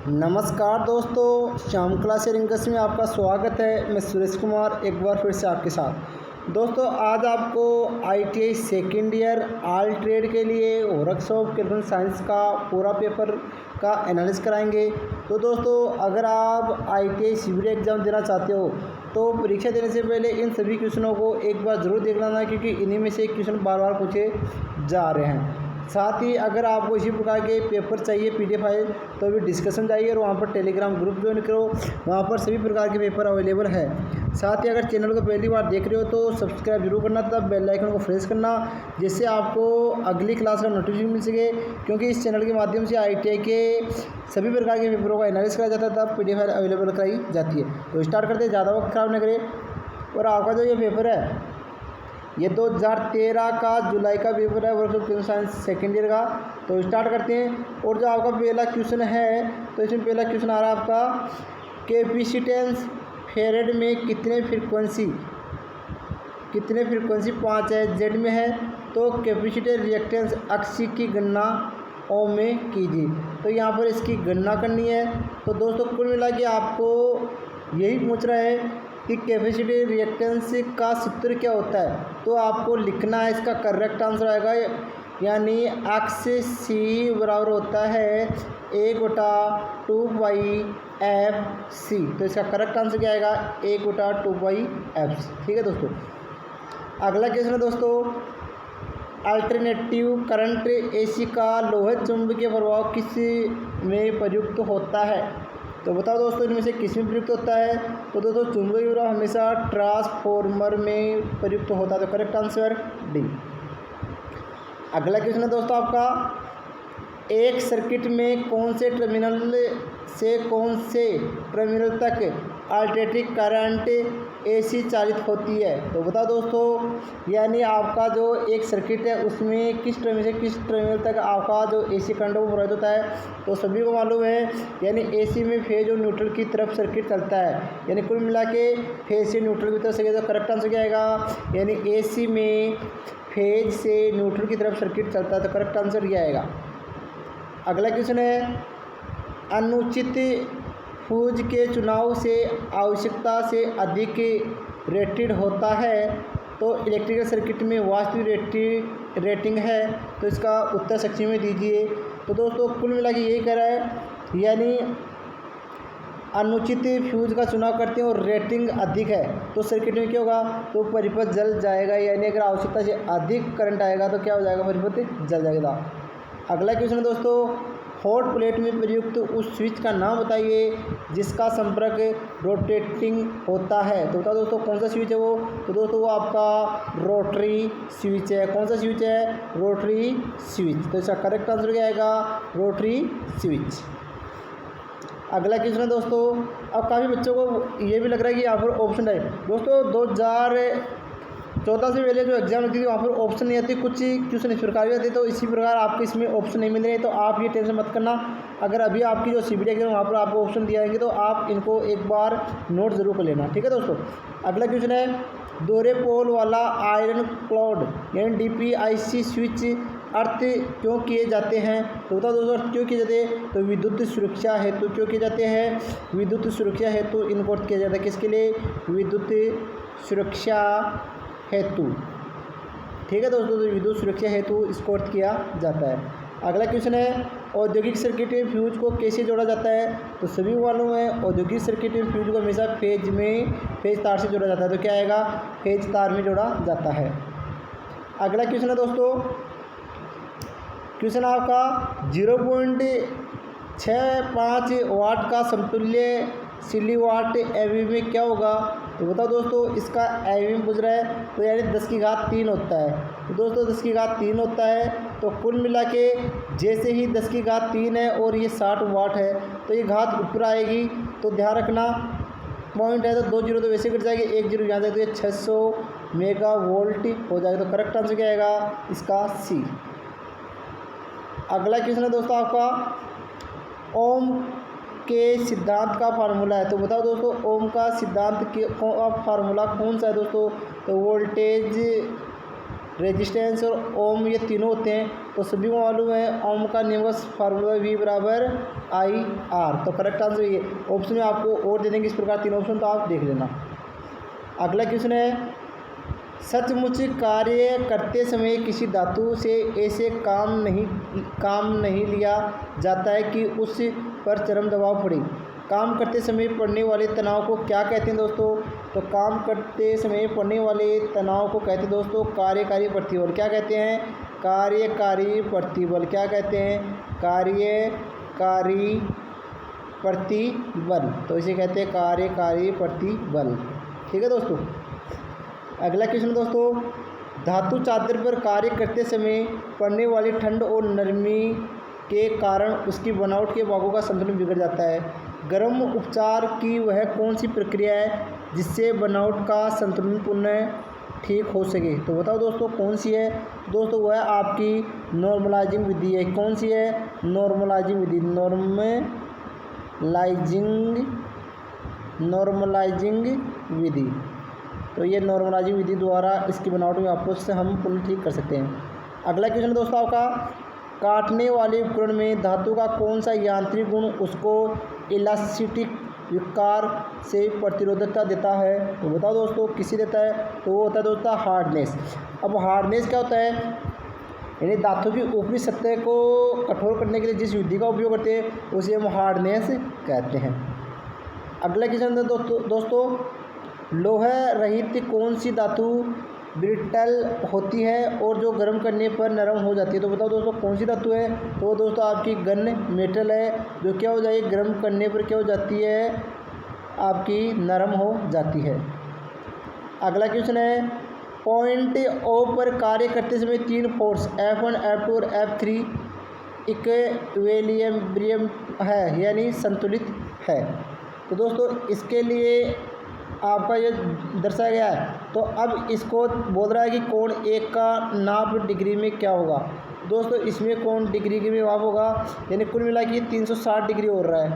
नमस्कार दोस्तों, श्याम क्लास रिंकस में आपका स्वागत है। मैं सुरेश कुमार एक बार फिर से आपके साथ। दोस्तों आज आपको ITI second year all trade के लिए वर्कशॉप कैलकुलेशन साइंस का पूरा पेपर का एनालिसिस कराएंगे। तो दोस्तों अगर आप ITI CBT एग्ज़ाम देना चाहते हो तो परीक्षा देने से पहले इन सभी क्वेश्चनों को एक बार ज़रूर देख लेना, क्योंकि इन्हीं में से क्वेश्चन बार बार पूछे जा रहे हैं। साथ ही अगर आपको इसी प्रकार के पेपर चाहिए PDF फाइल तो भी डिस्कशन जाइए और वहाँ पर टेलीग्राम ग्रुप ज्वाइन करो, वहाँ पर सभी प्रकार के पेपर अवेलेबल है। साथ ही अगर चैनल को पहली बार देख रहे हो तो सब्सक्राइब जरूर करना तथा बेल आइकन को प्रेस करना, जिससे आपको अगली क्लास का नोटिफिकेशन मिल सके, क्योंकि इस चैनल के माध्यम से ITI के सभी प्रकार के पेपरों का एनालिसिस कराया जाता है तब PDF फाइल अवेलेबल कराई जाती है। तो स्टार्ट करते हैं, ज़्यादा वक्त खराब न करें। और आपका जो ये पेपर है ये 2013 का जुलाई का पेपर है, workshop calculation science second year का। तो स्टार्ट करते हैं। और जो आपका पहला क्वेश्चन है तो इसमें पहला क्वेश्चन आ रहा है आपका, कैपेसिटेंस फेरेड में कितने फ्रीक्वेंसी 5 है, जेड में है, तो कैपेसिटर रिएक्टेंस अक्सी की गणना ओम में कीजिए। तो यहाँ पर इसकी गणना करनी है। तो दोस्तों कुल मिला के आपको यही पूछ रहा है कि कैपेसिटी रिएक्टेंस का सूत्र क्या होता है। तो आपको लिखना है, इसका करेक्ट आंसर आएगा, यानी एक्स सी बराबर होता है 1/2πfc। तो इसका करेक्ट आंसर क्या आएगा, 1/2πfc। ठीक है दोस्तों। अगला क्वेश्चन है दोस्तों, अल्टरनेटिव करंट AC का लोहे चुंबकीय प्रभाव किस में प्रयुक्त होता है। तो बताओ दोस्तों इनमें से किस में प्रयुक्त होता है। तो दोस्तों चुंबकीय प्रभाव हमेशा ट्रांसफॉर्मर में प्रयुक्त होता है। तो करेक्ट आंसर डी। अगला क्वेश्चन है दोस्तों आपका, एक सर्किट में कौन से टर्मिनल से कौन से टर्मिनल तक अल्टरनेटिंग करंट AC चालित होती है। तो बताओ दोस्तों, यानी आपका जो एक सर्किट है उसमें किस टर्मिनल से किस टर्मिनल तक आपका जो AC करंट वो प्रवाहित होता है। तो सभी को मालूम है, यानी AC में फेज और न्यूट्रल की तरफ सर्किट चलता है, यानी कुल मिला के फेज से न्यूट्रल की तरफ सर्किट। तो करेक्ट आंसर क्या आएगा, यानी AC में फेज से न्यूट्रल की तरफ सर्किट चलता है। तो करेक्ट आंसर ये आएगा। अगला क्वेश्चन है, अनुचित फ्यूज के चुनाव से आवश्यकता से अधिक रेटेड होता है। तो इलेक्ट्रिकल सर्किट में वास्तविक रेटिंग है। तो इसका उत्तर सेक्शन में दीजिए। तो दोस्तों कुल मिला के यही कह रहा है, यानी अनुचित फ्यूज का चुनाव करते हैं और रेटिंग अधिक है तो सर्किट में क्या होगा, तो परिपथ जल जाएगा, यानी अगर आवश्यकता से अधिक करंट आएगा तो क्या हो जाएगा, परिपथ जल जाएगा। अगला क्वेश्चन है दोस्तों, हॉट प्लेट में प्रयुक्त उस स्विच का नाम बताइए जिसका संपर्क रोटेटिंग होता है। तो बताओ दोस्तों कौन सा स्विच है वो। तो दोस्तों वो आपका रोटरी स्विच है। कौन सा स्विच है, रोटरी स्विच। तो इसका करेक्ट आंसर क्या आएगा, रोटरी स्विच। अगला क्वेश्चन है दोस्तों, अब काफ़ी बच्चों को ये भी लग रहा है कि यहाँ पर ऑप्शन है। दोस्तों 2014 से पहले जो एग्जाम होती थी वहाँ पर ऑप्शन नहीं आती, कुछ क्वेश्चन इस प्रकार भी आते, तो इसी प्रकार आपको इसमें ऑप्शन नहीं मिल रहे। तो आप ये टेंशन मत करना, अगर अभी आपकी जो CBT एग्जाम वहाँ पर आपको ऑप्शन दिए जाएंगे तो आप इनको एक बार नोट जरूर कर लेना। ठीक है दोस्तों। अगला क्वेश्चन है, दोहरे पोल वाला आयरन क्लॉड यानी DPIC स्विच अर्थ क्यों किए जाते हैं। तो बताओ दोस्तों अर्थ क्यों किए जाते हैं। तो विद्युत सुरक्षा हेतु क्यों किए जाते हैं, विद्युत सुरक्षा हेतु इनको अर्थ किया जाता है। किसके लिए, विद्युत सुरक्षा हेतु। ठीक है दोस्तों, तो विद्युत सुरक्षा हेतु इसको अर्थ किया जाता है। अगला क्वेश्चन है, औद्योगिक सर्किट में फ्यूज को कैसे जोड़ा जाता है। तो सभी मालूम है, औद्योगिक सर्किट में फ्यूज को हमेशा फेज तार से जोड़ा जाता है। तो क्या आएगा, फेज तार में जोड़ा जाता है। अगला क्वेश्चन है दोस्तों, क्वेश्चन आपका 0.65 वाट का समतुल्य सिलीवाट एवी में क्या होगा। तो बताओ दोस्तों इसका एवी में पूछ रहा है, तो यानी 10⁻³ होता है। तो दोस्तों 10⁻³ होता है, तो कुल मिला के जैसे ही 10⁻³ है और ये 60 वाट है तो ये घात ऊपर आएगी। तो ध्यान रखना, पॉइंट है तो 2 जीरो तो वैसे कट जाएगी, 1 जीरो यहाँ जाएगा, तो ये 600 मेगावोल्ट हो जाएगा। तो करेक्ट आंसर क्या आएगा, इसका सी। अगला क्वेश्चन है दोस्तों आपका, ओम के सिद्धांत का फार्मूला है। तो बताओ दोस्तों ओम का सिद्धांत का फार्मूला कौन सा है दोस्तों। तो वोल्टेज रेजिस्टेंस और ओम ये तीनों होते हैं। तो सभी को मालूम है ओम का नियम का फार्मूला V बराबर IR। तो करेक्ट आंसर ये। ऑप्शन में आपको और दे देंगे इस प्रकार 3 ऑप्शन, तो आप देख लेना। अगला क्वेश्चन है, सचमुच कार्य करते समय किसी धातु से ऐसे काम नहीं लिया जाता है कि उस पर चरम दबाव पड़े। काम करते समय पड़ने वाले तनाव को क्या कहते हैं दोस्तों? तो काम करते समय पड़ने वाले तनाव को कहते हैं दोस्तों कार्यकारी प्रतिबल। क्या कहते हैं? कार्यकारी प्रतिबल। क्या कहते हैं? कार्यकारी प्रतिबल। तो इसे कहते हैं कार्यकारी प्रतिबल। ठीक है दोस्तों। अगला क्वेश्चन दोस्तों, धातु चादर पर कार्य करते समय पड़ने वाली ठंड और नरमी के कारण उसकी बनावट के भागों का संतुलन बिगड़ जाता है। गर्म उपचार की वह कौन सी प्रक्रिया है जिससे बनावट का संतुलन पुनः ठीक हो सके? तो बताओ दोस्तों कौन सी है? दोस्तों वह आपकी नॉर्मलाइजिंग विधि है। कौन सी है? नॉर्मलाइजिंग विधि। नॉर्मलाइजिंग विधि। तो ये नॉर्मलाइजिंग विधि द्वारा इसकी बनावट में आपको से हम पुनः ठीक कर सकते हैं। अगला क्वेश्चन दोस्तों आपका, काटने वाले उपकरण में धातु का कौन सा यांत्रिक गुण उसको इलास्टिक विकार से प्रतिरोधकता देता है? तो बताओ दोस्तों किसी देता है? तो वो होता है दोस्तों हार्डनेस। अब हार्डनेस क्या होता है? यानी धातु की ऊपरी सतह को कठोर करने के लिए जिस विधि का उपयोग करते हैं उसे हम हार्डनेस कहते हैं। अगला क्वेश्चन दोस्तों, लोहा रहित कौन सी धातु ब्रिटल होती है और जो गर्म करने पर नरम हो जाती है? तो बताओ दोस्तों कौन सी धातु है? तो दोस्तों आपकी गन मेटल है, जो क्या हो जाएगी गर्म करने पर क्या हो जाती है? आपकी नरम हो जाती है। अगला क्वेश्चन है, पॉइंट O पर कार्य करते समय 3 फोर्स F1, F2 और F3 इक्विलिब्रियम है यानी संतुलित है। तो दोस्तों इसके लिए आपका ये दर्शाया गया है। तो अब इसको बोल रहा है कि कोण 1 का नाप डिग्री में क्या होगा? दोस्तों इसमें कोण डिग्री में माप होगा, यानी कुल मिला के 360 डिग्री हो रहा है।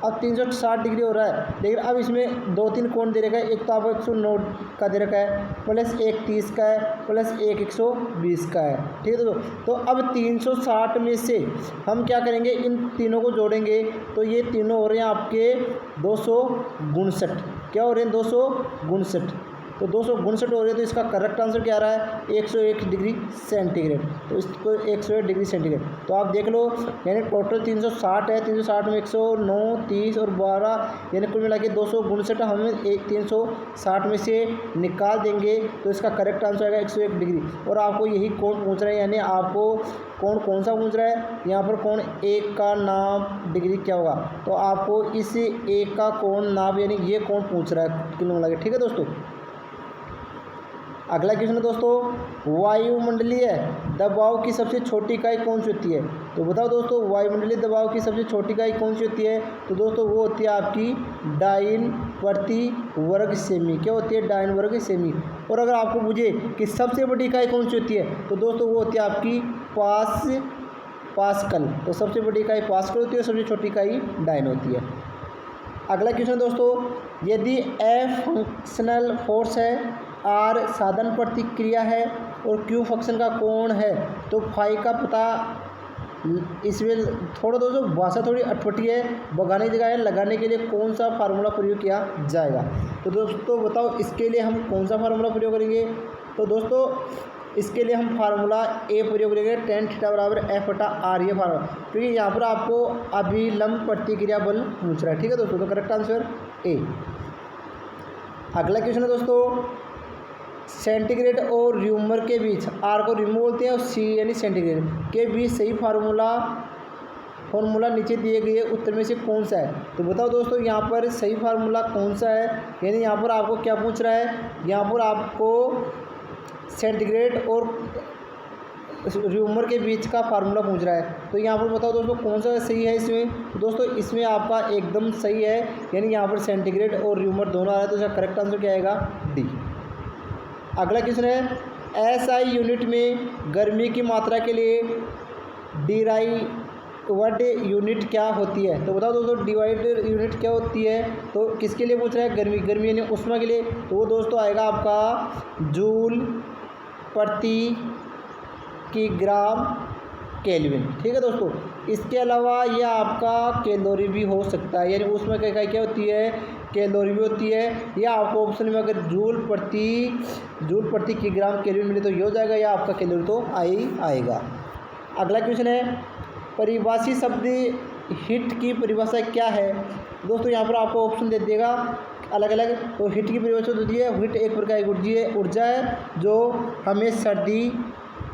अब 360 डिग्री हो रहा है, लेकिन अब इसमें 2-3 कोण दे रखा है। एक तो आपको 109 का दे रखा है, प्लस एक 30 का है, प्लस एक 120 का है। ठीक है दोस्तों। तो अब 360 में से हम क्या करेंगे? इन तीनों को जोड़ेंगे तो ये तीनों हो रहे हैं आपके 259। क्या हो रहे हैं? 259। तो 259 हो रहे हैं। तो इसका करेक्ट आंसर क्या आ रहा है? 101 डिग्री सेंटीग्रेड। तो इसको 101 डिग्री सेंटीग्रेड। तो आप देख लो, यानी टोटल 360 है। 360 में 109, 30 और 12 यानी कुल मिला के 259 हमें 360 में से निकाल देंगे तो इसका करेक्ट आंसर आएगा 101 डिग्री। और आपको यही कोण पूछ रहा है, यानी आपको कोण कौन सा पूछ रहा है? यहाँ पर कोण 1 का नाप डिग्री क्या होगा? तो आपको इस 1 का कोण नाप यानी ये कोण पूछ रहा है किलो मिला के। ठीक है दोस्तों। अगला क्वेश्चन है दोस्तों, वायुमंडलीय दबाव की सबसे छोटी इकाई कौन सी होती है? तो बताओ दोस्तों वायुमंडलीय दबाव की सबसे छोटी इकाई कौन सी होती है? तो दोस्तों वो होती है आपकी डाइन प्रति वर्ग सेमी। क्या होती है? डाइन वर्ग सेमी। और अगर आपको पूछे कि सबसे बड़ी इकाई कौन सी होती है? तो दोस्तों वो होती है आपकी पास्कल। तो सबसे बड़ी इकाई पास्कल होती है, सबसे छोटी इकाई डाइन होती है। अगला क्वेश्चन दोस्तों, यदि F फंक्शनल फोर्स है, R साधन प्रतिक्रिया है और Q फंक्शन का कोण है, तो फाई का पता इसमें थोड़ा दोस्तों भाषा थोड़ी अटपटी है, भगाने की जगह है लगाने के लिए कौन सा फार्मूला प्रयोग किया जाएगा? तो दोस्तों बताओ इसके लिए हम कौन सा फार्मूला प्रयोग करेंगे? तो दोस्तों इसके लिए हम फार्मूला ए प्रयोग करेंगे, tan थीटा बराबर F/R। ये फार्मूला, क्योंकि यहाँ पर आपको अभिलंब प्रतिक्रिया बल पूछ रहा है। ठीक है दोस्तों। तो करेक्ट आंसर ए। अगला क्वेश्चन है दोस्तों, सेंटीग्रेड और र्यूमर के बीच, आर को र्यूमर बोलते हैं और सी यानी सेंटीग्रेड के बीच सही फार्मूला नीचे दिए गए उत्तर में से कौन सा है? तो बताओ दोस्तों यहाँ पर सही फार्मूला कौन सा है? यानी यहाँ पर आपको क्या पूछ रहा है? यहाँ पर आपको सेंटीग्रेड और र्यूमर के बीच का फार्मूला पूछ रहा है। तो यहाँ पर बताओ दोस्तों कौन सा सही है इसमें? तो दोस्तों इसमें आपका एकदम सही है, यानी यहाँ पर सेंटीग्रेड और र्यूमर दोनों आ रहा है। तो इसका करेक्ट आंसर क्या आएगा? डी। अगला क्वेश्चन है, SI यूनिट में गर्मी की मात्रा के लिए डिराइव्ड यूनिट क्या होती है? तो बताओ दोस्तों डिवाइड यूनिट क्या होती है? तो किसके लिए पूछ रहा है? गर्मी यानी उष्मा के लिए। तो वो दोस्तों आएगा आपका जूल प्रति किग्राम केल्विन। ठीक है दोस्तों, इसके अलावा यह आपका कैलोरी भी हो सकता है, यानी उसमें क्या होती है, कैलोरी भी होती है। या आपको ऑप्शन में अगर जूल प्रति किग्राम केल्विन मिले तो ये हो जाएगा, या आपका कैलोरी तो आएगा। अगला क्वेश्चन है, परिभाषी शब्द हीट की परिभाषा क्या है। दोस्तों यहाँ पर आपको ऑप्शन दे देगा अलग अलग। तो हीट की परिभाषा होती है, हीट एक प्रकार की ऊर्जा है जो हमें सर्दी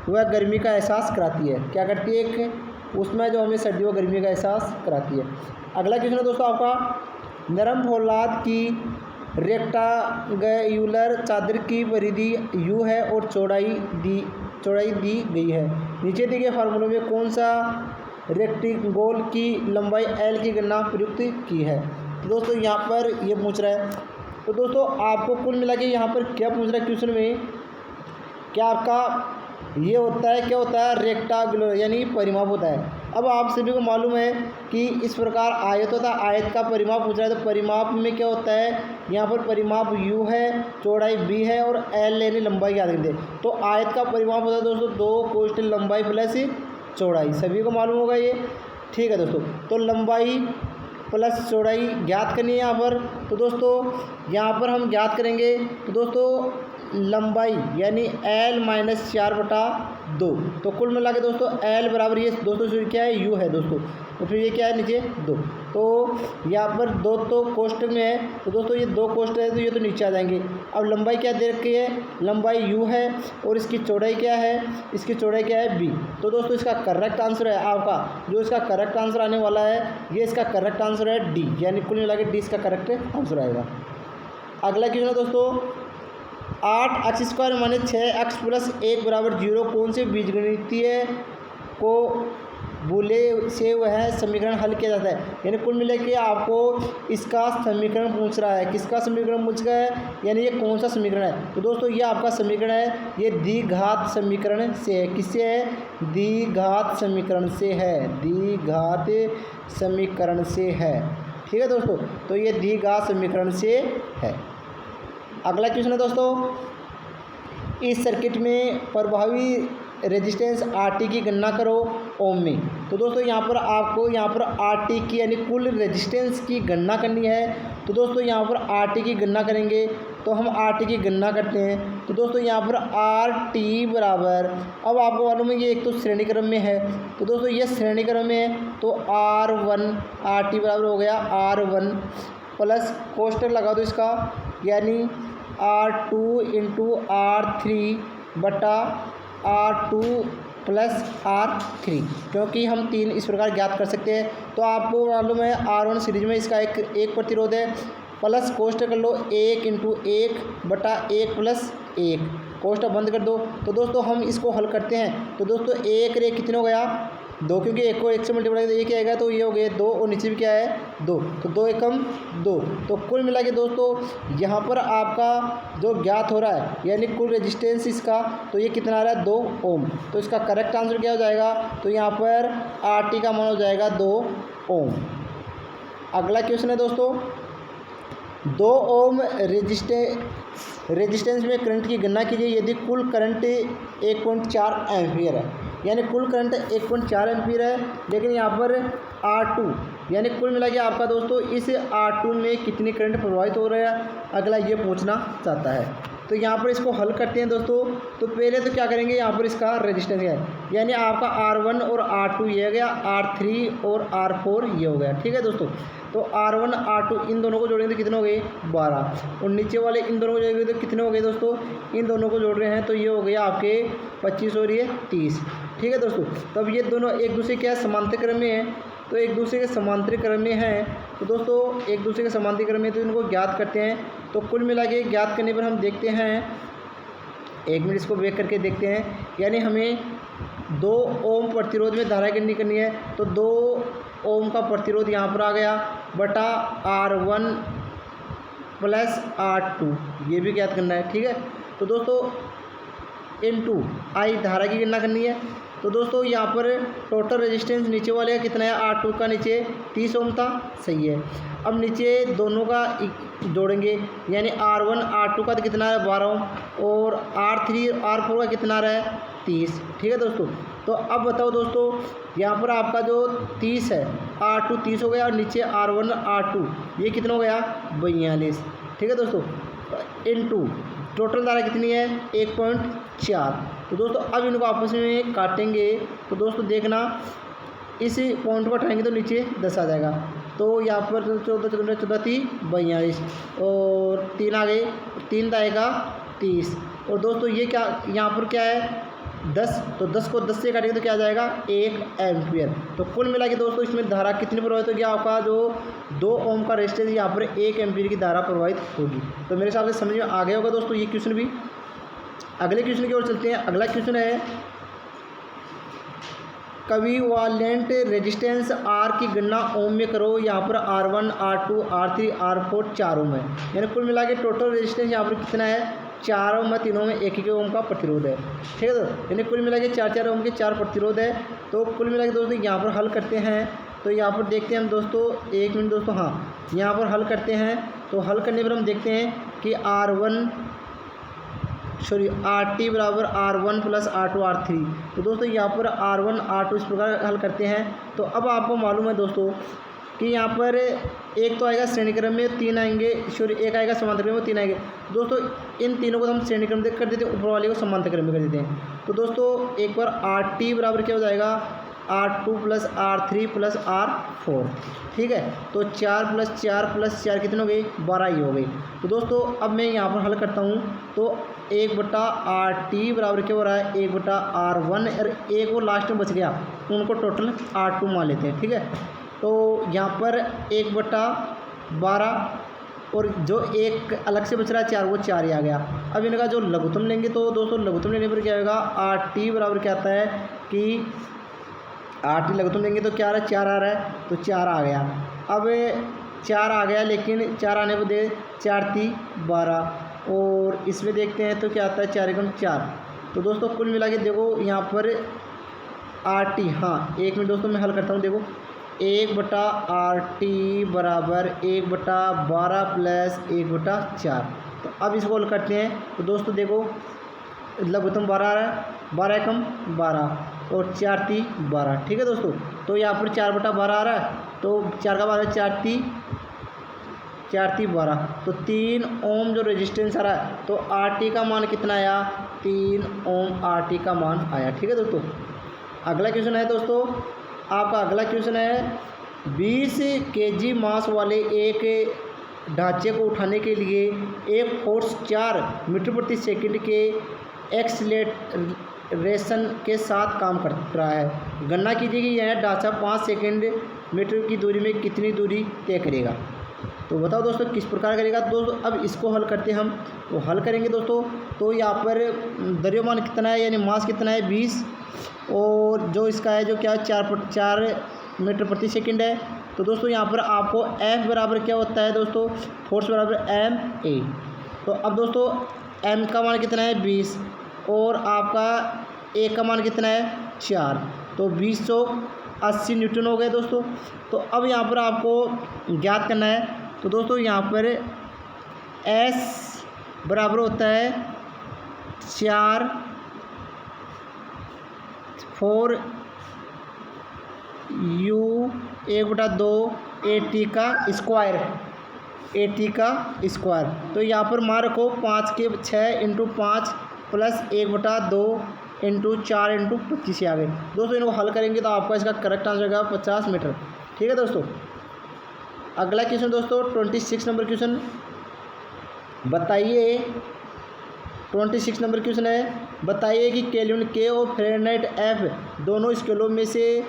व गर्मी का एहसास कराती है। क्या करती है, एक उसमें जो हमें सर्दी व गर्मी का एहसास कराती है। अगला क्वेश्चन है दोस्तों आपका, नरम फौलाद की रेक्टांगुलर चादर की परिधि U है और चौड़ाई दी गई है। नीचे दिए गए फार्मूलों में कौन सा रेक्टेंगल की लंबाई L की गणना प्रयुक्त की है। तो दोस्तों यहाँ पर ये पूछ रहा है। तो दोस्तों आपको कुल मिला के यहाँ पर क्या पूछ रहा है क्वेश्चन में, क्या आपका ये होता है, क्या होता है, रेक्टांगुलर यानी परिमाप होता है। अब आप सभी को मालूम है कि इस प्रकार आयत होता है, आयत का परिमाप पूछ रहा है। तो परिमाप में क्या होता है, यहाँ पर परिमाप U है, चौड़ाई B है और L यानी लंबाई याद रखते हैं। तो आयत का परिमाप होता है दोस्तों 2 कोष्ठ लंबाई प्लस चौड़ाई, सभी को मालूम होगा ये। ठीक है दोस्तों, तो लंबाई प्लस चौड़ाई ज्ञात करनी है यहाँ पर। तो दोस्तों यहाँ पर हम ज्ञात करेंगे, तो दोस्तों लंबाई यानी L-4/2। तो कुल मिला के दोस्तों L बराबर ये दोस्तों क्या है, U है दोस्तों, तो फिर ये क्या है नीचे 2। तो यहाँ पर 2 तो कोष्ठ में है, तो दोस्तों ये 2 कोष्ठ है तो ये तो नीचे आ जाएंगे। अब लंबाई क्या दे रखी है, लंबाई U है और इसकी चौड़ाई क्या है, इसकी चौड़ाई क्या है B। तो दोस्तों इसका करेक्ट आंसर है आपका, जो इसका करेक्ट आंसर आने वाला है ये इसका करेक्ट आंसर है D, यानी कुल मिला के D इसका करेक्ट आंसर आएगा। अगला क्वेश्चन है दोस्तों, 8x² माने 6x + 1 = 0 कौन से बीजगणितीय को भूले से वह समीकरण हल किया जाता है। यानी कुल मिला के आपको इसका समीकरण पूछ रहा है, किसका समीकरण पूछ रहा है, यानी ये कौन सा समीकरण है। तो दोस्तों ये आपका समीकरण है, ये द्विघात समीकरण से है। किससे है, द्विघात समीकरण से है, द्विघात समीकरण से है। ठीक है दोस्तों, तो ये द्विघात समीकरण से है। अगला क्वेश्चन है दोस्तों, इस सर्किट में प्रभावी रेजिस्टेंस RT की गणना करो ओम में। तो दोस्तों यहाँ पर आपको RT की यानी कुल रेजिस्टेंस की गणना करनी है। तो दोस्तों यहाँ पर RT की गणना करेंगे, तो हम RT की गणना करते हैं। तो दोस्तों यहाँ पर RT बराबर, अब आपको मालूम है ये एक तो श्रेणी क्रम में है, तो दोस्तों ये श्रेणी क्रम में है, तो RT बराबर हो गया R1 प्लस कोष्टक लगा दो इसका, यानी R2 × R3/R2 + R3, क्योंकि हम 3 इस प्रकार ज्ञात कर सकते हैं। तो आपको मालूम है R1 सीरीज में इसका एक प्रतिरोध है, प्लस कोष्टक कर लो 1 × 1/1 + 1, कोष्टक बंद कर दो। तो दोस्तों हम इसको हल करते हैं। तो दोस्तों 1 रे कितने हो गया 2, क्योंकि 1 को 1 से मल्टीप्लाई करें तो ये क्या आएगा, तो ये हो गया 2 और नीचे भी क्या है 2, तो 2 एकम 2। तो कुल मिला के दोस्तों यहाँ पर आपका जो ज्ञात हो रहा है यानी कुल रेजिस्टेंस इसका, तो ये कितना आ रहा है 2 ओम। तो इसका करेक्ट आंसर क्या हो जाएगा, तो यहाँ पर RT का मान हो जाएगा 2 ओम। अगला क्वेश्चन है दोस्तों, 2 ओम रेजिस्टेंस में करंट की गणना कीजिए यदि कुल करंट 1.4 एम्पीयर है। यानी कुल करंट 1.4 एम्पीयर है, लेकिन यहाँ पर R2 यानी कुल मिला के आपका दोस्तों इस R2 में कितनी करंट प्रभावित हो रहा है, अगला ये पूछना चाहता है। तो यहाँ पर इसको हल करते हैं दोस्तों। तो पहले तो क्या करेंगे, यहाँ पर इसका रेजिस्टेंस है, यानी आपका R1 और R2 ये हो गया, R3 और R4 ये हो गया। ठीक है दोस्तों, तो R1 R2 इन दोनों को जोड़ेंगे तो कितने हो गए 12, और नीचे वाले इन दोनों को जोड़ेंगे तो कितने हो गए दोस्तों, इन दोनों को जोड़ रहे हैं तो ये हो गया आपके 25 और ये 30। ठीक है दोस्तों, तब ये दोनों एक दूसरे के समांतर क्रम में है, तो एक दूसरे के समांतर क्रम में है, तो दोस्तों एक दूसरे के समांतर क्रम में तो इनको ज्ञात करते हैं। तो कुल मिला के ज्ञात करने पर हम देखते हैं, 1 मिनट इसको ब्रेक करके देखते हैं, यानी हमें 2 ओम प्रतिरोध में धारा गणना करनी है। तो 2 ओम का प्रतिरोध यहाँ पर आ गया बटा R1 + R2, ये भी ज्ञात करना है। ठीक है, तो दोस्तों इनटू I धारा की गणना करनी है, तो दोस्तों यहाँ पर टोटल रेजिस्टेंस नीचे वाले का कितना है, R2 का नीचे 30 ओम था, सही है। अब नीचे दोनों का जोड़ेंगे, यानी R1 R2 का तो कितना है 12 ओम, और R3 R4 का कितना रहा है 30, ठीक है दोस्तों। तो अब बताओ दोस्तों, यहाँ पर आपका जो 30 है, R2 30 हो गया, और नीचे R1 R2 ये कितना हो गया 42, ठीक है दोस्तों, इनटू टोटल धारा कितनी है 1.4। तो दोस्तों अब इनको आपस में काटेंगे, तो दोस्तों देखना इस पॉइंट को हटाएंगे तो नीचे 10 आ जाएगा, तो यहाँ पर 14 14 14 30 42, और 3 आ गए, 3 आएगा 30, और दोस्तों ये क्या यहाँ पर क्या है 10, तो 10 को 10 से काटेंगे तो क्या आ जाएगा 1 एम्पियर। तो कुल मिला के दोस्तों इसमें धारा कितनी प्रवाहित होगी, आपका जो 2 ओम का रेजिस्टेंस यहाँ पर 1 एम्पियर की धारा प्रवाहित होगी। तो मेरे हिसाब से समझ में आ गया होगा दोस्तों ये क्वेश्चन भी। अगले क्वेश्चन की ओर चलते हैं। अगला क्वेश्चन है कविवालेंट रेजिस्टेंस R की गणना ओम में करो। यहाँ पर R1 R2 R3 R4 4 ओम है, यानी कुल मिला के टोटल रेजिस्टेंस यहाँ पर कितना है 4 ओम है, तीनों में 1 ओम का प्रतिरोध है, ठीक है दोस्तों, यानी कुल मिला के 4 ओम के 4 प्रतिरोध है। तो कुल मिला के दोस्तों यहाँ पर हल करते हैं, तो यहाँ पर देखते हैं हम दोस्तों, 1 मिनट दोस्तों, हाँ यहाँ पर हल करते हैं। तो हल करने पर हम देखते हैं कि RT बराबर R1 प्लस R2 R3। तो दोस्तों यहाँ पर R1 R2 इस प्रकार हल करते हैं। तो अब आपको मालूम है दोस्तों कि यहाँ पर एक तो आएगा श्रेणी क्रम में 3 आएंगे, एक आएगा समांतर क्रम में 3 आएंगे। दोस्तों इन तीनों को हम श्रेणी क्रम में कर देते हैं, ऊपर वाले को समांतर क्रम में कर देते हैं। तो दोस्तों एक बार RT बराबर क्या हो जाएगा R2 plus R3 plus R4, ठीक है। तो 4 प्लस 4 प्लस 4 कितने हो गई 12 ही हो गई। तो दोस्तों अब मैं यहाँ पर हल करता हूँ, तो 1/RT बराबर क्या हो रहा है 1/R1, और एक वो लास्ट में बच गया उनको टोटल R2 मान लेते हैं, ठीक है। तो यहाँ पर 1/12, और जो एक अलग से बच रहा है 4 वो 4 ही आ गया। अब इनका जो लघुत्तम लेंगे, तो दोस्तों लघुत्तम लेने पर क्या होगा RT बराबर क्या आता है कि RT लघुत्तम लेंगे तो क्या आ रहा है 4 आ रहा है, तो 4 आ गया। अब 4 आ गया, लेकिन 4 आने पर दे 4 3 12, और इसमें देखते हैं तो क्या आता है 4 एकम 4। तो दोस्तों कुल मिला के देखो यहाँ पर RT, हाँ 1 मिनट दोस्तों मैं हल करता हूँ। देखो 1/RT बराबर 1/12 प्लस 1/4। तो अब इसको हल करते हैं। तो दोस्तों देखो लघुत्तम 12 आ रहा है, 12 एकम 12 और 4 3 12, ठीक है दोस्तों। तो यहाँ पर 4/12 आ रहा है, तो 4 का 12 4 3 12, तो 3 ओम जो रेजिस्टेंस आ रहा है, तो RT का मान कितना आया 3 ओम RT का मान आया, ठीक है दोस्तों। अगला क्वेश्चन है दोस्तों आपका, अगला क्वेश्चन है 20 kg मास वाले एक ढांचे को उठाने के लिए एक फोर्स 4 मीटर प्रति सेकंड के एक्सीलरेशन के साथ काम कर रहा है। गणना कीजिए कि यह ढांचा 5 सेकंड मीटर की दूरी में कितनी दूरी तय करेगा। तो बताओ दोस्तों किस प्रकार करेगा। दोस्तों अब इसको हल करते हैं हम। तो हल करेंगे दोस्तों, तो यहाँ पर द्रव्यमान कितना है, यानी मास कितना है 20, और जो इसका है जो क्या है 4 मीटर प्रति सेकंड है। तो दोस्तों यहाँ पर आपको F बराबर क्या होता है दोस्तों, फोर्स बराबर ma। तो अब दोस्तों m का मान कितना है 20, और आपका a का मान कितना है 4, तो 2080 न्यूटन हो गए दोस्तों। तो अब यहाँ पर आपको ज्ञात करना है। तो दोस्तों यहाँ पर S बराबर होता है 4U 1/2 AT का स्क्वायर। तो यहाँ पर मान रखो 5 के 6 × 5 प्लस 1/2 × 4 × 25 आ गए दोस्तों। इनको हल करेंगे तो आपका इसका करेक्ट आंसर होगा 50 मीटर, ठीक है दोस्तों। अगला क्वेश्चन दोस्तों 26 नंबर क्वेश्चन बताइए। 26 नंबर क्वेश्चन है, बताइए कि केल्विन के और फ़ारेनहाइट F दोनों स्केलों में से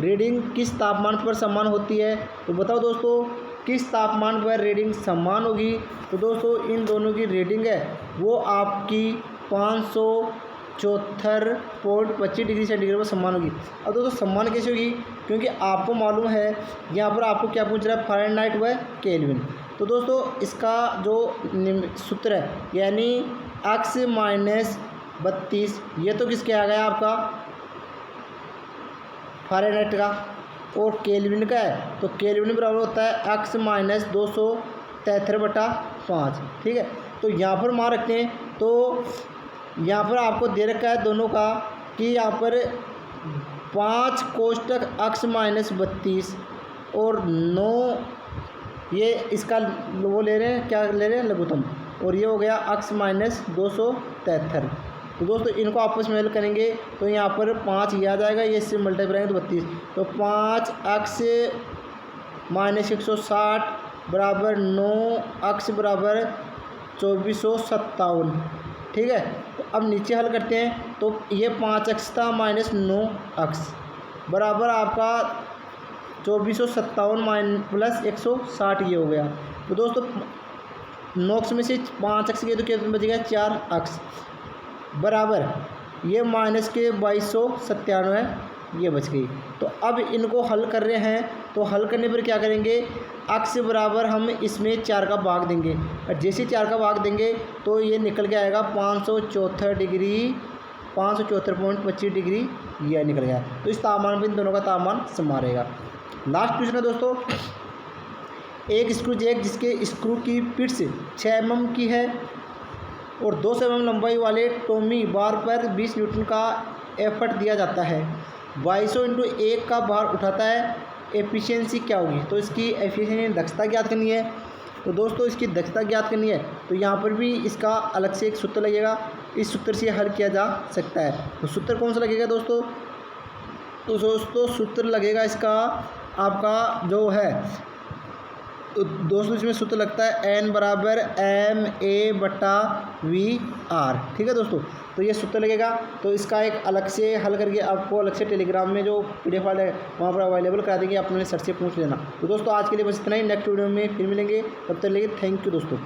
रीडिंग किस तापमान पर समान होती है। तो बताओ दोस्तों किस तापमान पर रीडिंग समान होगी। तो दोस्तों इन दोनों की रीडिंग है वो आपकी 574.25 डिग्री सेंटीग्रेड पर समान होगी। अब दोस्तों समान कैसे होगी, क्योंकि आपको मालूम है यहाँ पर आपको क्या पूछ रहा है फ़ारेनहाइट व केल्विन। तो दोस्तों इसका जो सूत्र है यानी x - 32, ये तो किसके आ गया आपका फ़ारेनहाइट का, और केल्विन का है तो केल्विन बराबर होता है x माइनस 273/5। ठीक है, तो यहाँ पर मान रखते हैं। तो यहाँ पर आपको दे रखा है दोनों का कि यहाँ पर 5 कोष्टक x माइनस 32 और 9 ये इसका वो ले रहे हैं, क्या ले रहे हैं, लघुत्तम, और ये हो गया x माइनस 273। तो दोस्तों इनको आपस में हल करेंगे तो यहाँ पर 5 ये आ जाएगा, ये इससे मल्टीप्लाई करेंगे तो 32, तो 5x माइनस 160 बराबर 9x बराबर 2457। ठीक है, तो अब नीचे हल करते हैं। तो ये 5x था माइनस 9x बराबर आपका 2457 प्लस 160 ये हो गया। तो दोस्तों 9x में से 5x गए तो कितना बचेगा, 4x बराबर ये माइनस के 2297 ये बच गई। तो अब इनको हल कर रहे हैं, तो हल करने पर क्या करेंगे, x बराबर हम इसमें 4 का भाग देंगे, और जैसे 4 का भाग देंगे तो ये निकल के आएगा 574 डिग्री 574.25 डिग्री यह निकल गया। तो इस तापमान पर इन दोनों का तापमान समान रहेगा। लास्ट क्वेश्चन है दोस्तों, एक स्क्रू जैक जिसके स्क्रू की पिच 6 mm की है और 200 mm लंबाई वाले टॉमी बार पर 20 न्यूटन का एफर्ट दिया जाता है, 2200 × 1 का भार उठाता है, एफिशिएंसी क्या होगी। तो इसकी एफिशिएंसी दक्षता ज्ञात करनी है। तो दोस्तों इसकी दक्षता ज्ञात करनी है तो यहाँ पर भी इसका अलग से एक सूत्र लगेगा, इस सूत्र से हल किया जा सकता है। तो सूत्र कौन सा लगेगा दोस्तों, तो दोस्तों सूत्र लगेगा इसका आपका जो है, तो दोस्तों इसमें सूत्र लगता है n बराबर ma/v/r। ठीक है दोस्तों, तो ये सूत्र लगेगा। तो इसका एक अलग से हल करके आपको अलग से टेलीग्राम में जो PDF फाइल है वहाँ पर अवेलेबल करा देंगे, आप अपने सर से पूछ लेना। तो दोस्तों आज के लिए बस इतना ही, नेक्स्ट वीडियो में फिर मिलेंगे, तब तक के लिए थैंक यू दोस्तों।